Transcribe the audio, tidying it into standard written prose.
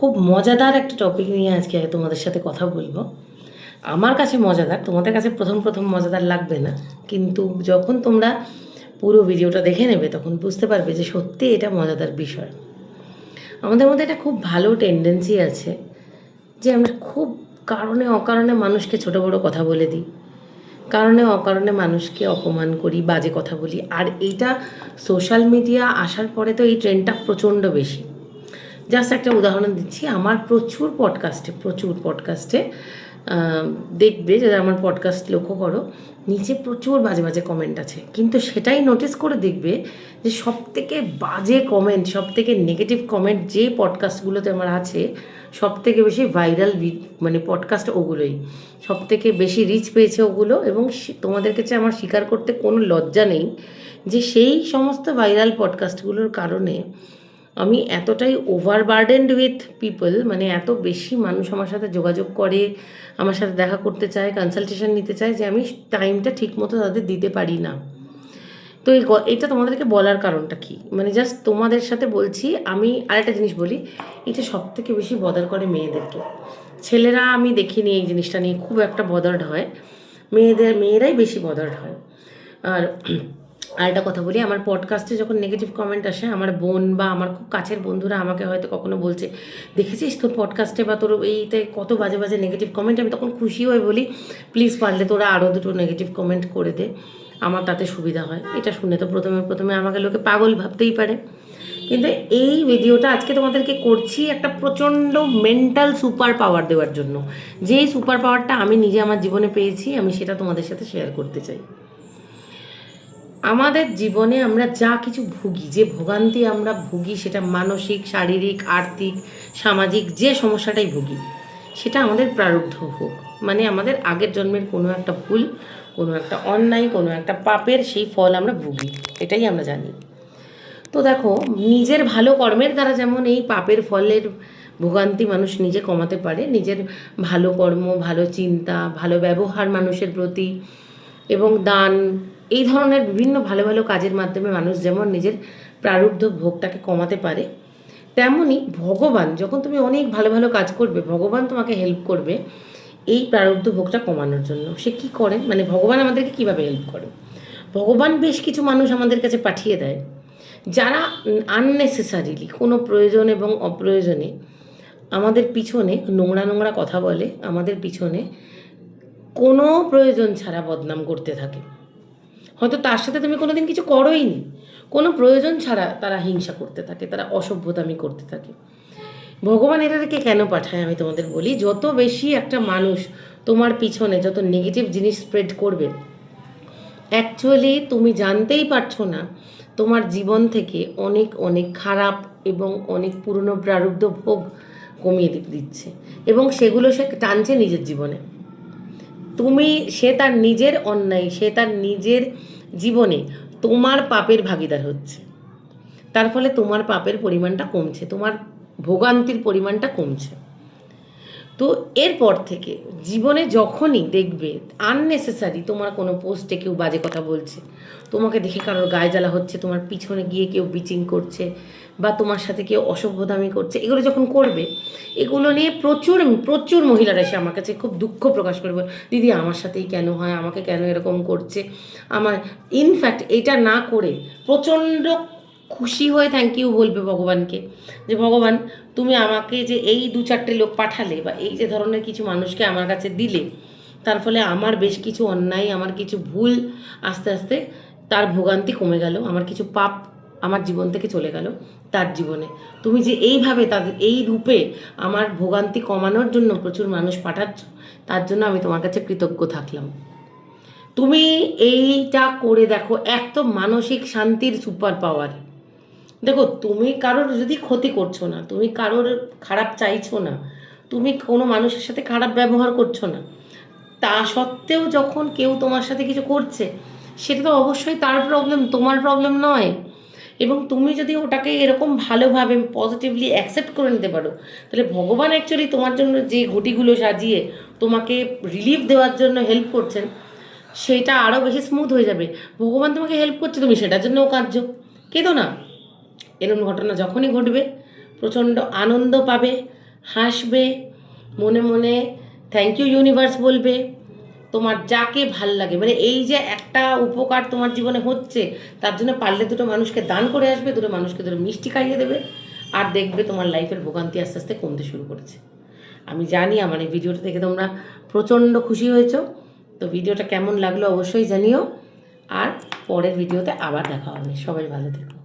খুব মজাদার একটা টপিক নিয়ে আজকে তোমাদের সাথে কথা বলবো। আমার কাছে মজাদার, তোমাদের কাছে প্রথম প্রথম মজাদার লাগবে না, কিন্তু যখন তোমরা পুরো ভিডিওটা দেখে নেবে তখন বুঝতে পারবে যে সত্যি এটা মজাদার বিষয়। আমাদের মধ্যে একটা খুব ভালো টেন্ডেন্সি আছে যে আমরা খুব কারণে অকারণে মানুষকে ছোট বড় কথা বলে দিই, কারণে অকারণে মানুষকে অপমান করি, বাজে কথা বলি। আর এইটা সোশ্যাল মিডিয়া আসার পরে তো এই ট্রেন্ডটা প্রচণ্ড বেশি। জাস্ট একটা উদাহরণ দিচ্ছি, আমার প্রচুর পডকাস্টে দেখবে, যারা আমার পডকাস্ট লক্ষ্য করো, নিচে প্রচুর বাজে বাজে কমেন্ট আছে, কিন্তু সেটাই নোটিস করে দেখবে যে সবথেকে বাজে কমেন্ট, সবথেকে নেগেটিভ কমেন্ট যে পডকাস্টগুলোতে আমার আছে, সবথেকে বেশি ভাইরাল মানে পডকাস্ট ওগুলোই, সবথেকে বেশি রিচ পেয়েছে ওগুলো। এবং তোমাদের কাছে আমার স্বীকার করতে কোনো লজ্জা নেই যে সেই সমস্ত ভাইরাল পডকাস্টগুলোর কারণে আমি এতটাই ওভারবার্ডেন্ড উইথ পিপল, মানে এত বেশি মানুষ আমার সাথে যোগাযোগ করে, আমার সাথে দেখা করতে চায়, কনসালটেশন নিতে চায়, যে আমি টাইমটা ঠিক মতো তাদের দিতে পারি না। তো এটা তোমাদেরকে বলার কারণটা কি, মানে জাস্ট তোমাদের সাথে বলছি। আমি আরেকটা জিনিস বলি, এটা সব থেকে বেশি বদার করে মেয়েদেরকে। ছেলেরা আমি দেখিনি এই জিনিসটা নিয়ে খুব একটা বদার্ড হয়, মেয়েরাই বেশি বদার্ড হয়। আর আরেকটা কথা বলি, আমার পডকাস্টে যখন নেগেটিভ কমেন্ট আসে, আমার বোন বা আমার খুব কাছের বন্ধুরা আমাকে হয়তো কখনো বলছে, দেখেছিস তোর পডকাস্টে বা তোর এইতে কত বাজে বাজে নেগেটিভ কমেন্ট, আমি তখন খুশি হয়ে বলি, প্লিজ পারলে তোরা আরও দুটো নেগেটিভ কমেন্ট করে দে, আমার তাতে সুবিধা হয়। এটা শুনে তো প্রথমে প্রথমে আমাকে লোকে পাগল ভাবতেই পারে, কিন্তু এই ভিডিওটা আজকে তোমাদেরকে করছি একটা প্রচণ্ড মেন্টাল সুপার পাওয়ার দেওয়ার জন্য। যেই সুপার পাওয়ারটা আমি নিজে আমার জীবনে পেয়েছি, আমি সেটা তোমাদের সাথে শেয়ার করতে চাই। আমাদের জীবনে আমরা যা কিছু ভুগি, যে ভোগান্তি আমরা ভুগি, সেটা মানসিক, শারীরিক, আর্থিক, সামাজিক, যে সমস্যাটাই ভুগি, সেটা আমাদের প্রারব্ধ ভোগ। মানে আমাদের আগের জন্মের কোনো একটা ভুল, কোনো একটা অন্যায়, কোনো একটা পাপের সেই ফল আমরা ভুগি, এটাই আমরা জানি। তো দেখো, নিজের ভালো কর্মের দ্বারা যেমন এই পাপের ফলের ভোগান্তি মানুষ নিজে কমাতে পারে, নিজের ভালো কর্ম, ভালো চিন্তা, ভালো ব্যবহার মানুষের প্রতি এবং দান, এই ধরনের বিভিন্ন ভালো ভালো কাজের মাধ্যমে মানুষ যেমন নিজের প্রারব্ধ ভোগটাকে কমাতে পারে, তেমনই ভগবান, যখন তুমি অনেক ভালো ভালো কাজ করবে, ভগবান তোমাকে হেল্প করবে এই প্রারব্ধ ভোগটা কমানোর জন্য। সে কী করেন, মানে ভগবান আমাদেরকে কীভাবে হেল্প করে? ভগবান বেশ কিছু মানুষ আমাদের কাছে পাঠিয়ে দেয়, যারা আননেসেসারিলি, কোনো প্রয়োজন এবং অপ্রয়োজনে আমাদের পিছনে নোংরা নোংরা কথা বলে, আমাদের পিছনে কোনো প্রয়োজন ছাড়া বদনাম করতে থাকে। হয়তো তার সাথে তুমি কোনো দিন কিছু করোই নি, কোনো প্রয়োজন ছাড়া তারা হিংসা করতে থাকে, তারা অসভ্যতামি করতে থাকে। ভগবান এটাকে কেন পাঠায় আমি তোমাদের বলি, যত বেশি একটা মানুষ তোমার পিছনে যত নেগেটিভ জিনিস স্প্রেড করবে, অ্যাকচুয়ালি তুমি জানতেই পারছো না তোমার জীবন থেকে অনেক অনেক খারাপ এবং অনেক পুরনো প্রারব্ধ ভোগ কমিয়ে দিচ্ছে, এবং সেগুলো সে টানছে নিজের জীবনে। সে তার নিজের অন্যায়, সে তার নিজের জীবনে তোমার পাপের ভাগিদার হচ্ছে। তার ফলে তোমার পাপের পরিমাণটা কমছে, তোমার ভোগান্তির পরিমাণটা কমছে। তো এরপর থেকে জীবনে যখনই দেখবে আননেসেসারি তোমার কোনো পোস্টে কেউ বাজে কথা বলছে, তোমাকে দেখে কারোর গায়ে জ্বালা হচ্ছে, তোমার পিছনে গিয়ে কেউ বিচিং করছে, বা তোমার সাথে কেউ অসভ্যতামি করছে, এগুলো যখন করবে, এগুলো নিয়ে প্রচুর প্রচুর মহিলারা এসে আমার কাছে খুব দুঃখ প্রকাশ করবে, দিদি আমার সাথেই কেন হয়, আমাকে কেন এরকম করছে। আমার ইনফ্যাক্ট এটা না করে প্রচণ্ড খুশি হয়ে থ্যাংক ইউ বলবে ভগবানকে, যে ভগবান তুমি আমাকে যে এই 2-4টে লোক পাঠালে, বা এই যে ধরনের কিছু মানুষকে আমার কাছে দিলে, তার ফলে আমার বেশ কিছু অন্যায়, আমার কিছু ভুল আস্তে আস্তে তার ভোগান্তি কমে গেল, আমার কিছু পাপ আমার জীবন থেকে চলে গেল তার জীবনে। তুমি যে এইভাবে তাদের এই রূপে আমার ভোগান্তি কমানোর জন্য প্রচুর মানুষ পাঠাচ্ছ, তার জন্য আমি তোমার কাছে কৃতজ্ঞ থাকলাম। তুমি এইটা করে দেখো, এক তো মানসিক শান্তির সুপার পাওয়ার। দেখো, তুমি কারোর যদি ক্ষতি করছো না, তুমি কারোর খারাপ চাইছো না, তুমি কোনো মানুষের সাথে খারাপ ব্যবহার করছো না, তা সত্ত্বেও যখন কেউ তোমার সাথে কিছু করছে, সেটা তো অবশ্যই তার প্রবলেম, তোমার প্রবলেম নয়। এবং তুমি যদি ওটাকে এরকম ভালোভাবে পজিটিভলি অ্যাকসেপ্ট করে নিতে পারো, তাহলে ভগবান অ্যাকচুয়ালি তোমার জন্য যে ঘটিগুলো সাজিয়ে তোমাকে রিলিফ দেওয়ার জন্য হেল্প করছেন, সেটা আরও বেশি স্মুথ হয়ে যাবে। ভগবান তোমাকে হেল্প করছে, তুমি সেটার জন্যও কার্য, কেঁদো না। এরকম ঘটনা যখনই ঘটবে প্রচণ্ড আনন্দ পাবে, হাসবে, মনে মনে থ্যাংক ইউ ইউনিভার্স বলবে। তোমার যাকে ভাল লাগে, মানে এই যে একটা উপকার তোমার জীবনে হচ্ছে, তার জন্য পারলে দুটো মানুষকে দান করে আসবে, দুটো মানুষকে দুটো মিষ্টি খাইয়ে দেবে, আর দেখবে তোমার লাইফের ভোগান্তি আস্তে আস্তে কমতে শুরু করেছে। আমি জানি আমার এই ভিডিওটা দেখে তোমরা প্রচণ্ড খুশি হয়েছো। তো ভিডিওটা কেমন লাগলো অবশ্যই জানিও, আর পরের ভিডিওতে আবার দেখা হবে। সবাই ভালো থেকো।